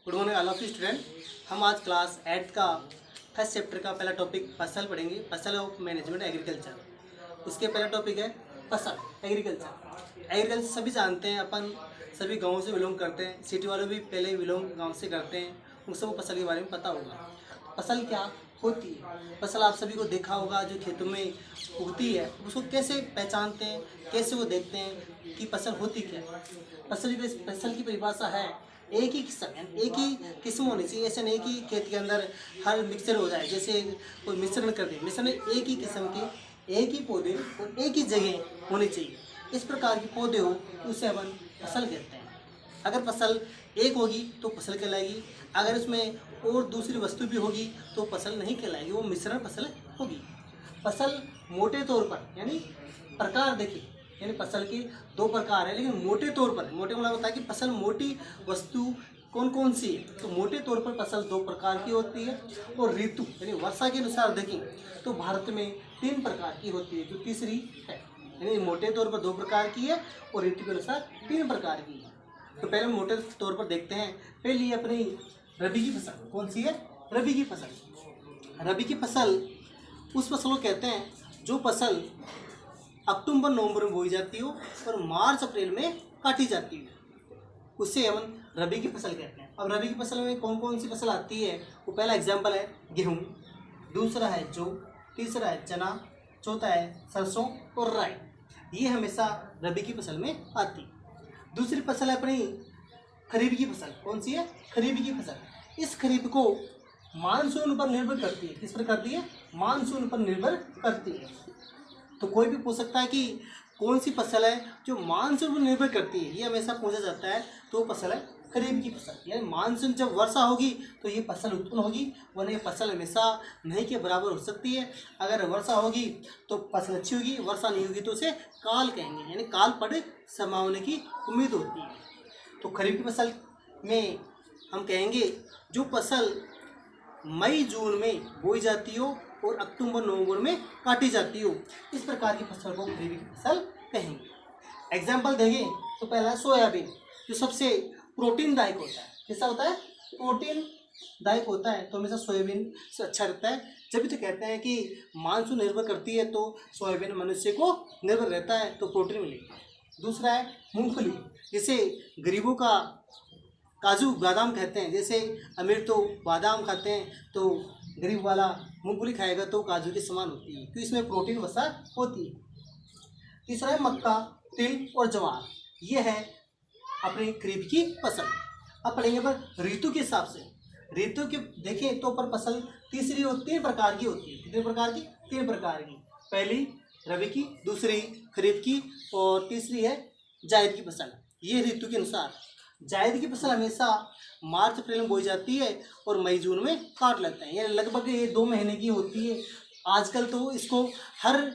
Good morning all of you student. हम आज class 8 का फर्स्ट चैप्टर का पहला टॉपिक फसल पढ़ेंगे, फसल ऑफ मैनेजमेंट एग्रीकल्चर। उसके पहला टॉपिक है फसल एग्रीकल्चर। एग्रीकल्चर सभी जानते हैं, अपन सभी गाँव से बिलोंग करते हैं, सिटी वाले भी पहले बिलोंग गाँव से करते हैं, उन सबको फसल के बारे में पता होगा। फसल क्या होती है? फसल आप सभी को देखा होगा, जो खेतों में उगती है उसको कैसे पहचानते हैं, कैसे वो देखते हैं कि फसल होती क्या है। फसल की परिभाषा है एक ही किस्म, यानी एक ही किस्म होनी चाहिए। ऐसा नहीं कि खेत के अंदर हर मिक्सर हो जाए, जैसे कोई मिश्रण कर दे। मिश्रण एक ही किस्म के एक ही पौधे और एक ही जगह होने चाहिए। इस प्रकार के पौधे हो तो उसे अपन फसल कहते हैं। अगर फसल एक होगी तो फसल कहलाएगी, अगर उसमें और दूसरी वस्तु भी होगी तो फसल नहीं कहलाएगी, वो मिश्रण फसल होगी। फसल मोटे तौर पर यानी प्रकार देखिए, यानी फसल के दो प्रकार है, लेकिन मोटे तौर पर, मोटे मतलब होता है कि फसल मोटी वस्तु कौन कौन सी है, तो मोटे तौर पर फसल दो प्रकार की होती है। और ऋतु यानी वर्षा के अनुसार देखें तो भारत में 3 प्रकार की होती है, जो तीसरी है। यानी मोटे तौर पर 2 प्रकार की है और ऋतु के अनुसार 3 प्रकार की है। तो पहले मोटे तौर पर देखते हैं। पहली अपनी रबी की फसल। कौन सी है? रबी की फसल। रबी की फसल उस फसल को कहते हैं जो फसल अक्टूबर नवंबर में बोई जाती हो और मार्च अप्रैल में काटी जाती है, उससे हम रबी की फसल कहते हैं। अब रबी की फसल में कौन कौन सी फसल आती है? वो पहला एग्जाम्पल है गेहूँ, दूसरा है जौ, तीसरा है चना, चौथा है सरसों और राई। ये हमेशा रबी की फसल में आती है। दूसरी फसल है अपनी खरीफ की फसल। कौन सी है? खरीफ की फसल। इस खरीफ को मानसून पर निर्भर करती है। किस पर करती है? मानसून पर निर्भर करती है। तो कोई भी पूछ सकता है कि कौन सी फसल है जो मानसून पर निर्भर करती है, ये हमेशा पूछा जाता है। तो फसल है खरीफ की फसल। यानी मानसून जब वर्षा होगी तो ये फसल उत्पन्न होगी, वरना ये फसल हमेशा नहीं के बराबर हो सकती है। अगर वर्षा होगी तो फसल अच्छी होगी, वर्षा नहीं होगी तो उसे काल कहेंगे, यानी काल पड़ समाने की उम्मीद होती है। तो खरीफ की फसल में हम कहेंगे जो फसल मई जून में बोई जाती हो और अक्टूबर नवंबर में काटी जाती हो, इस प्रकार की फसल को खरीफ की फसल कहेंगे। एग्जाम्पल देंगे तो पहला सोयाबीन, जो सबसे प्रोटीनदायक होता है। कैसा होता है? प्रोटीनदायक होता है, तो हमेशा सोयाबीन से अच्छा रहता है। जब भी तो कहते हैं कि मानसून निर्भर करती है तो सोयाबीन मनुष्य को निर्भर रहता है, तो प्रोटीन मिलेगी। दूसरा है मूंगफली, जिसे गरीबों का काजू बादाम कहते हैं। जैसे अमीर तो बादाम खाते हैं, तो गरीब वाला मूंगफली खाएगा तो काजू के समान होती है, क्योंकि इसमें प्रोटीन वसा होती है। तीसरा है मक्का, तिल और ज्वार। ये है अपनी खरीफ की फसल। अब पढ़ेंगे पर ऋतु के हिसाब से। ऋतु के देखें तो पर फसल तीसरी और 3 प्रकार की होती है। कितने प्रकार की? 3 प्रकार की। पहली रबी की, दूसरी खरीफ की और तीसरी है जायद की फसल। ये ऋतु के अनुसार। जायद की फसल हमेशा मार्च अप्रैल में बोई जाती है और मई जून में काट लेते हैं, यानी लगभग ये 2 महीने की होती है। आजकल तो इसको हर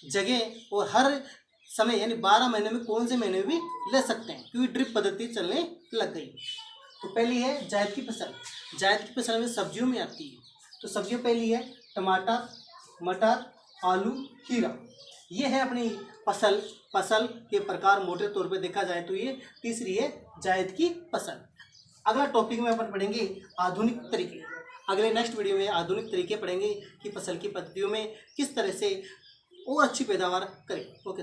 जगह और हर समय यानी 12 महीने में कौन से महीने में भी ले सकते हैं, क्योंकि ड्रिप पद्धति चलने लग गई। तो पहली है जायद की फसल। जायद की फसल में सब्जियों में आती है। तो सब्जियों पहली है टमाटर, मटर, आलू, खीरा। ये है अपनी फसल। फसल के प्रकार मोटे तौर पे देखा जाए तो ये तीसरी है जायद की फसल। अगला टॉपिक में अपन पढ़ेंगे आधुनिक तरीके। अगले नेक्स्ट वीडियो में आधुनिक तरीके पढ़ेंगे कि फसल की पद्धतियों में किस तरह से और अच्छी पैदावार करें। ओके।